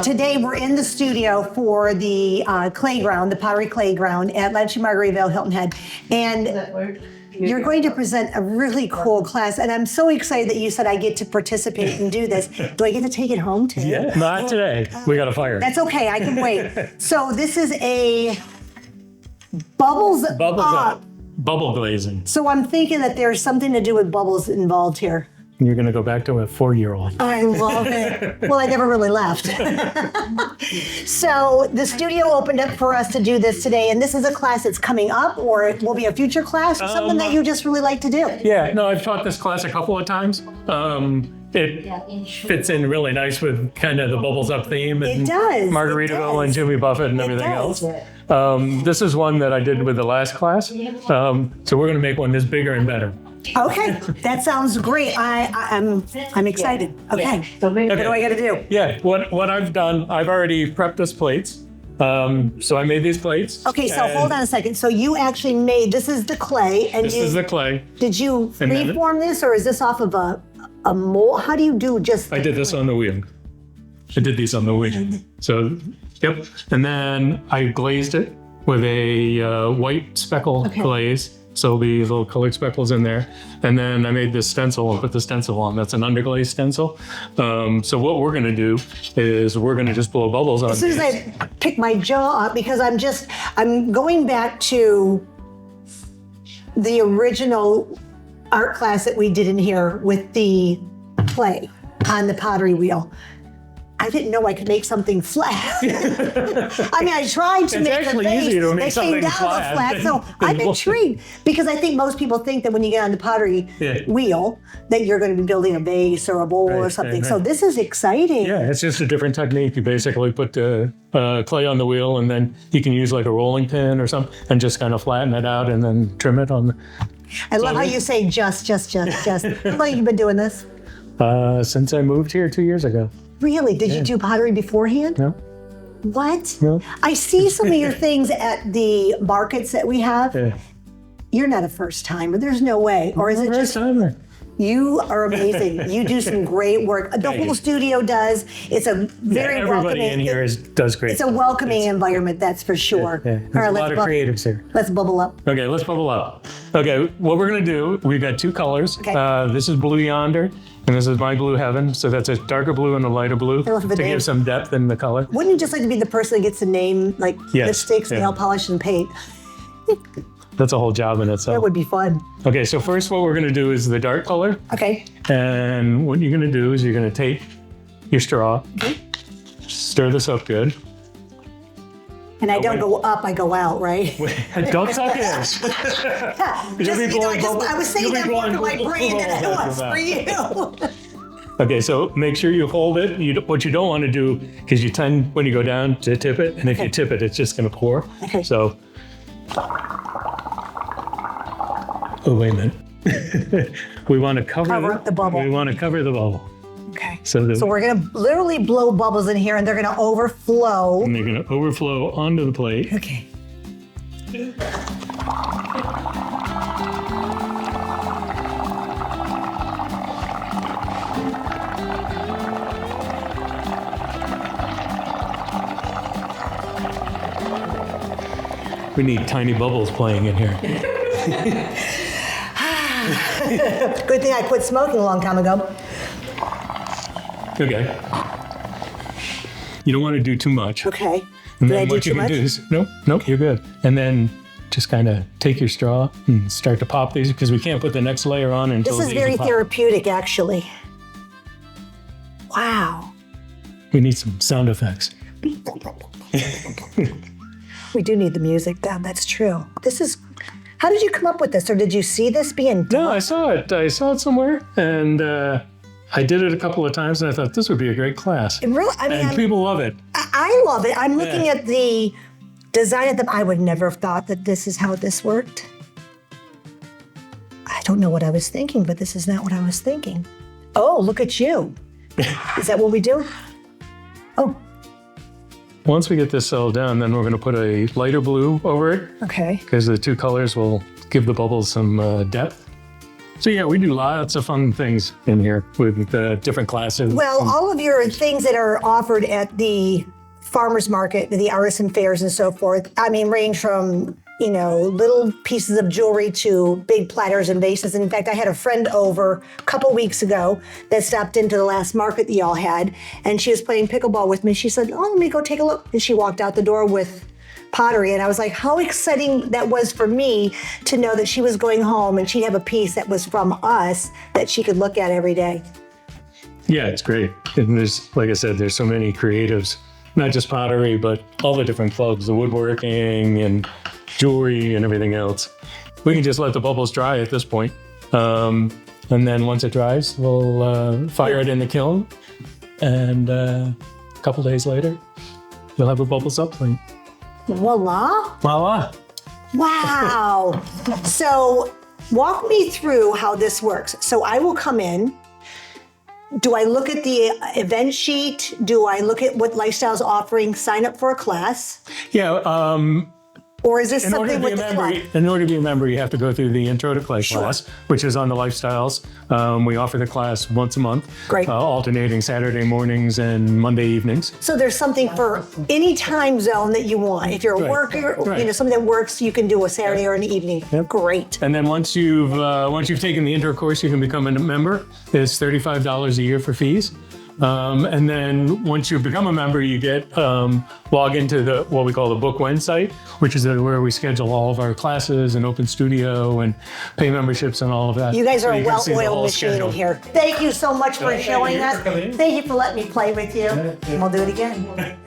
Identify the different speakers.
Speaker 1: Today we're in the studio for the clay ground, the pottery clay ground at Latitude Margaritaville, Hilton Head. And you're going to present a really cool class. And I'm so excited that you said I get to participate and do this. Do I get to take it home too?
Speaker 2: Yeah, not today. We got a fire.
Speaker 1: That's okay, I can wait. So this is a bubbles up.
Speaker 2: Bubble glazing.
Speaker 1: So I'm thinking that there's something to do with bubbles involved here.
Speaker 2: You're going to go back to a 4-year-old.
Speaker 1: I love it. Well, I never really left. So the studio opened up for us to do this today, and this is a class that's coming up, or it will be a future class, or something that you just really like to do.
Speaker 2: Yeah, no, I've taught this class a couple of times. It fits in really nice with kind of the bubbles up theme and
Speaker 1: It does.
Speaker 2: Margaritaville and Jimmy Buffett and everything else. This is one that I did with the last class. So we're going to make one that's bigger and better.
Speaker 1: Okay, that sounds great. I'm excited. Okay, what do I got to do?
Speaker 2: Yeah, what I've done, I've already prepped us plates. So I made these plates.
Speaker 1: Okay, so hold on a second. So you actually made, this is the clay. And
Speaker 2: this is the clay.
Speaker 1: Did you freeform this, or is this off of a mold? How do you do just?
Speaker 2: I did this on the wheel. I did these on the wheel. So, yep. And then I glazed it with a white speckle glaze. So there'll be little colored speckles in there. And then I made this stencil and put the stencil on. That's an underglaze stencil. So what we're gonna do is we're gonna just blow bubbles on.
Speaker 1: As soon as I pick my jaw up, because I'm going back to the original art class that we did in here with the clay on the pottery wheel. I didn't know I could make something flat. I mean, I tried to make a face
Speaker 2: easier to make
Speaker 1: that came
Speaker 2: something
Speaker 1: down flat. So I'm intrigued, because I think most people think that when you get on the pottery wheel that you're going to be building a vase or a bowl or something. So this is exciting.
Speaker 2: Yeah, it's just a different technique. You basically put the clay on the wheel, and then you can use like a rolling pin or something and just kind of flatten it out and then trim it on the...
Speaker 1: I love how you say just. How long have you been doing this?
Speaker 2: Since I moved here 2 years ago.
Speaker 1: Really? Did you do pottery beforehand?
Speaker 2: No.
Speaker 1: What?
Speaker 2: No.
Speaker 1: I see some of your things at the markets that we have.
Speaker 2: Yeah.
Speaker 1: You're not a first timer. There's no way. Or is it just...
Speaker 2: Timer.
Speaker 1: You are amazing. You do some great work. The whole studio does. It's a very
Speaker 2: everybody
Speaker 1: welcoming...
Speaker 2: in here does great.
Speaker 1: It's a welcoming environment, that's for sure.
Speaker 2: Yeah. There's a lot of creatives here.
Speaker 1: Let's bubble up.
Speaker 2: Okay, let's bubble up. Okay, what we're gonna do, we've got two colors.
Speaker 1: Okay.
Speaker 2: This is Blue Yonder, and this is my Blue Heaven. So that's a darker blue and a lighter blue to give some depth in the color.
Speaker 1: Wouldn't you just like to be the person that gets to name like lipsticks, nail polish, and paint?
Speaker 2: That's a whole job in itself.
Speaker 1: That would be fun.
Speaker 2: Okay, so first what we're gonna do is the dark color.
Speaker 1: Okay.
Speaker 2: And what you're gonna do is you're gonna take your straw, stir this up good.
Speaker 1: And I don't go up, I go out, right?
Speaker 2: Don't suck in.
Speaker 1: I was saying that more to my brain than I was for you.
Speaker 2: Okay, so make sure you hold it. What you don't want to do, because you tend, when you go down, to tip it, and if you tip it, it's just gonna pour.
Speaker 1: Okay.
Speaker 2: So, oh, wait a minute. We want to cover
Speaker 1: up the bubble.
Speaker 2: We want to cover the bubble.
Speaker 1: Okay.
Speaker 2: So
Speaker 1: we're going to literally blow bubbles in here, and they're going to overflow.
Speaker 2: And they're going to overflow onto the plate.
Speaker 1: Okay.
Speaker 2: We need tiny bubbles playing in here.
Speaker 1: Good thing I quit smoking a long time ago.
Speaker 2: Okay. You don't want to do too much.
Speaker 1: Okay.
Speaker 2: And then what you can do is, nope, you're good. And then just kind of take your straw and start to pop these, because we can't put the next layer on until
Speaker 1: this is very therapeutic, actually. Wow.
Speaker 2: We need some sound effects.
Speaker 1: We do need the music, that's true. How did you come up with this, or did you see this being done?
Speaker 2: No, I saw it. I saw it somewhere, and I did it a couple of times, and I thought this would be a great class. And people love it.
Speaker 1: I love it. I'm looking at the design of them. I would never have thought that this is how this worked. I don't know what I was thinking, but this is not what I was thinking. Oh, look at you. Is that what we do? Oh.
Speaker 2: Once we get this settled down, then we're going to put a lighter blue over it.
Speaker 1: Okay.
Speaker 2: Because the two colors will give the bubbles some depth. So yeah, we do lots of fun things in here with different classes.
Speaker 1: Well, all of your things that are offered at the farmers market, the artisan fairs and so forth, I mean, range from, little pieces of jewelry to big platters and vases. In fact, I had a friend over a couple weeks ago that stopped into the last market that y'all had, and she was playing pickleball with me. She said, oh, let me go take a look. And she walked out the door with pottery, and I was like, how exciting that was for me to know that she was going home and she'd have a piece that was from us that she could look at every day.
Speaker 2: Yeah, it's great. And there's, like I said, there's so many creatives, not just pottery, but all the different clubs, the woodworking and jewelry and everything else. We can just let the bubbles dry at this point. And then once it dries, we'll fire it in the kiln. And a couple days later, you'll have a bubbles up plate.
Speaker 1: Voila.
Speaker 2: Voila.
Speaker 1: Wow. So walk me through how this works. So I will come in. Do I look at the event sheet? Do I look at what Lifestyle's offering, sign up for a class?
Speaker 2: Yeah.
Speaker 1: Or is this
Speaker 2: In order,
Speaker 1: something with the club?
Speaker 2: in order to be a member, you have to go through the Intro to Clay
Speaker 1: Sure.
Speaker 2: class, which is on the Lifestyles. We offer the class once a month,
Speaker 1: Great.
Speaker 2: Alternating Saturday mornings and Monday evenings.
Speaker 1: So there's something for any time zone that you want. If you're a
Speaker 2: Right.
Speaker 1: worker,
Speaker 2: Right.
Speaker 1: something that works, you can do a Saturday or an evening.
Speaker 2: Yep.
Speaker 1: Great.
Speaker 2: And then once you've taken the intro course, you can become a member. It's $35 a year for fees. And then once you become a member, you get log into what we call the Book When site, which is where we schedule all of our classes and open studio and pay memberships and all of that.
Speaker 1: You guys are
Speaker 2: So
Speaker 1: a
Speaker 2: can see the
Speaker 1: well-oiled
Speaker 2: whole
Speaker 1: machine
Speaker 2: schedule.
Speaker 1: in here. Thank you so much for
Speaker 2: Thank
Speaker 1: showing
Speaker 2: you
Speaker 1: us.
Speaker 2: for coming in.
Speaker 1: Thank you for letting me play with you. And we'll do it again.